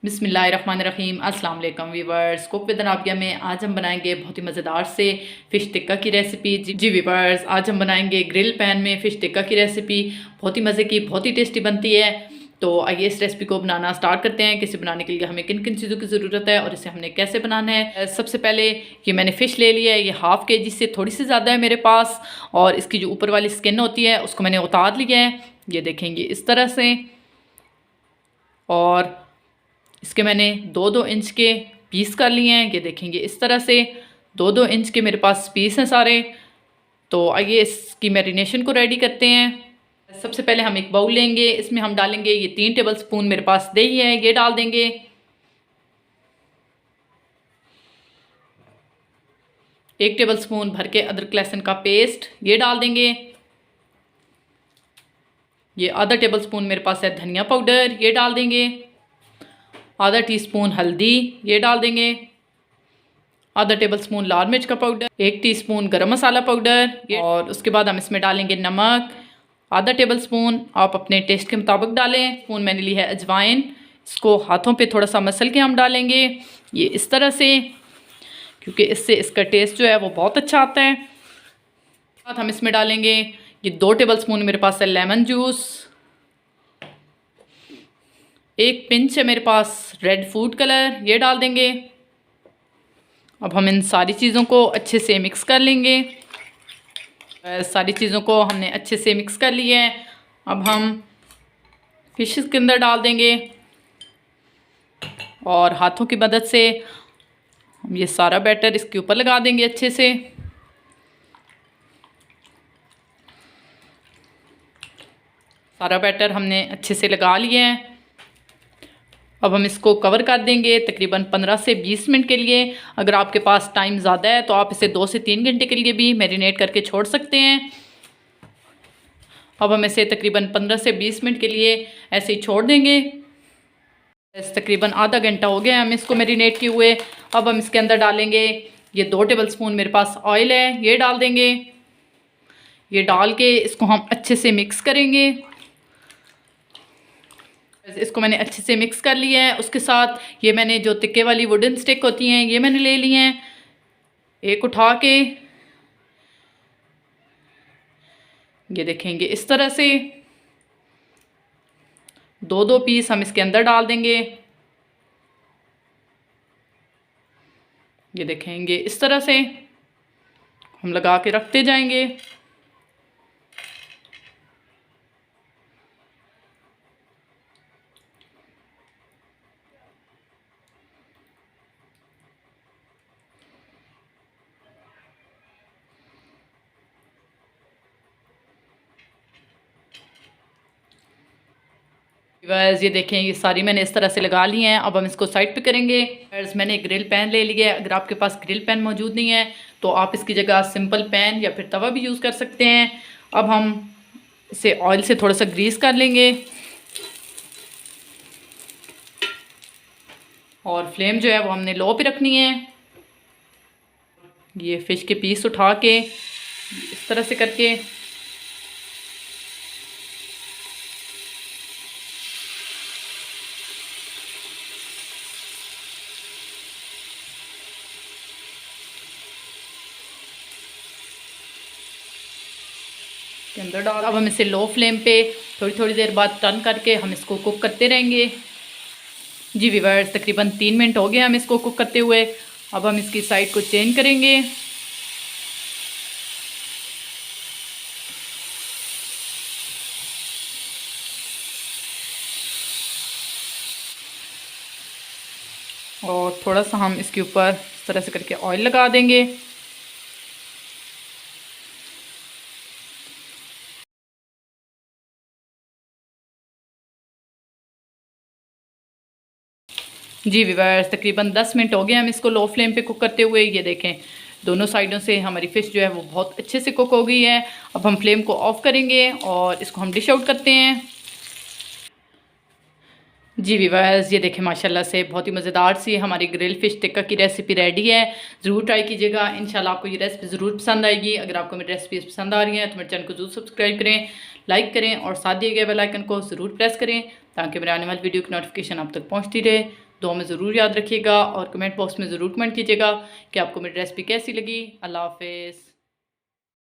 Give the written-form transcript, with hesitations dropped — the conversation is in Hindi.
बिस्मिल्लाहिर्रहमानिर्रहीम अस्सलाम वालेकुम वीवर्स। कुक विद अनाबिया में आज हम बनाएंगे बहुत ही मज़ेदार से फ़िश टिक्का की रेसिपी। जी वीवर्स, आज हम बनाएंगे ग्रिल पैन में फ़िश टिक्का की रेसिपी। बहुत ही मज़े की, बहुत ही टेस्टी बनती है। तो आइए इस रेसिपी को बनाना स्टार्ट करते हैं। किसी बनाने के लिए हमें किन किन चीज़ों की ज़रूरत है और इसे हमने कैसे बनाना है। सबसे पहले ये मैंने फ़िश ले लिया है, ये हाफ़ के जी से थोड़ी सी ज़्यादा है मेरे पास। और इसकी जो ऊपर वाली स्किन होती है उसको मैंने उतार लिया है, ये देखेंगे इस तरह से। और इसके मैंने 2-2 इंच के पीस कर लिए हैं, ये देखेंगे इस तरह से। 2-2 इंच के मेरे पास पीस हैं सारे। तो आइए इसकी मैरिनेशन को रेडी करते हैं। सबसे पहले हम एक बाउल लेंगे, इसमें हम डालेंगे ये 3 टेबलस्पून मेरे पास दही है, ये डाल देंगे। 1 टेबलस्पून भर के अदरक लहसुन का पेस्ट, ये डाल देंगे। ये आधा टेबलस्पून मेरे पास है धनिया पाउडर, ये डाल देंगे। आधा टीस्पून हल्दी, ये डाल देंगे। आधा टेबलस्पून लाल मिर्च का पाउडर, 1 टीस्पून गरम मसाला पाउडर, और उसके बाद हम इसमें डालेंगे नमक आधा टेबलस्पून। आप अपने टेस्ट के मुताबिक डालें। स्पून मैंने ली है अजवाइन, इसको हाथों पे थोड़ा सा मसल के हम डालेंगे, ये इस तरह से, क्योंकि इससे इसका टेस्ट जो है वो बहुत अच्छा आता है। बाद हम इसमें डालेंगे ये 2 टेबलस्पून मेरे पास है लेमन जूस। 1 पिंच है मेरे पास रेड फूड कलर, ये डाल देंगे। अब हम इन सारी चीज़ों को अच्छे से मिक्स कर लेंगे। सारी चीज़ों को हमने अच्छे से मिक्स कर लिया है। अब हम फिश के अंदर डाल देंगे और हाथों की मदद से हम ये सारा बैटर इसके ऊपर लगा देंगे अच्छे से। सारा बैटर हमने अच्छे से लगा लिया है। अब हम इसको कवर कर देंगे तकरीबन 15 से 20 मिनट के लिए। अगर आपके पास टाइम ज़्यादा है तो आप इसे 2 से 3 घंटे के लिए भी मैरिनेट करके छोड़ सकते हैं। अब हम इसे तकरीबन 15 से 20 मिनट के लिए ऐसे ही छोड़ देंगे। तकरीबन आधा घंटा हो गया हम इसको मैरिनेट किए हुए। अब हम इसके अंदर डालेंगे ये 2 टेबलस्पून मेरे पास ऑयल है, ये डाल देंगे। ये डाल के इसको हम अच्छे से मिक्स करेंगे। इसको मैंने अच्छे से मिक्स कर लिया है। उसके साथ ये मैंने जो तिक्के वाली वुडन स्टिक होती हैं ये मैंने ले ली हैं। एक उठा के ये देखेंगे इस तरह से 2-2 पीस हम इसके अंदर डाल देंगे, ये देखेंगे इस तरह से हम लगा के रखते जाएंगे। बस ये देखें ये सारी मैंने इस तरह से लगा ली हैं। अब हम इसको साइड पे करेंगे। मैंने एक ग्रिल पैन ले लिया है। अगर आपके पास ग्रिल पैन मौजूद नहीं है तो आप इसकी जगह सिंपल पैन या फिर तवा भी यूज़ कर सकते हैं। अब हम इसे ऑयल से थोड़ा सा ग्रीस कर लेंगे और फ्लेम जो है वो हमने लो पे रखनी है। ये फ़िश के पीस उठा के इस तरह से करके के अंदर डाल। अब हम इसे लो फ्लेम पे थोड़ी थोड़ी देर बाद टर्न करके हम इसको कुक करते रहेंगे। जी व्यूअर्स, तकरीबन 3 मिनट हो गए हम इसको कुक करते हुए। अब हम इसकी साइड को चेंज करेंगे। और थोड़ा सा हम इसके ऊपर इस तरह से करके ऑयल लगा देंगे। जी व्यूअर्स, तकरीबन 10 मिनट हो गए हम इसको लो फ्लेम पे कुक करते हुए। ये देखें दोनों साइडों से हमारी फ़िश जो है वो बहुत अच्छे से कुक हो गई है। अब हम फ्लेम को ऑफ़ करेंगे और इसको हम डिश आउट करते हैं। जी व्यूअर्स, ये देखें माशाल्लाह से बहुत ही मज़ेदार सी हमारी ग्रिल फ़िश टिक्का की रेसिपी रेडी है। ज़रूर ट्राई कीजिएगा, इंशाल्लाह आपको ये रेसिपी ज़रूर पसंद आएगी। अगर आपको मेरी रेसिपी पसंद आ रही है तो मेरे चैनल को ज़रूर सब्सक्राइब करें, लाइक करें और साथ दिए गए बेल आइकन को ज़रूर प्रेस करें ताकि मेरे आने वाली वीडियो की नोटिफिकेशन आप तक पहुँचती रहे। दुआ में ज़रूर याद रखिएगा और कमेंट बॉक्स में ज़रूर कमेंट कीजिएगा कि आपको मेरी रेसिपी कैसी लगी। अल्लाह हाफ़िज़।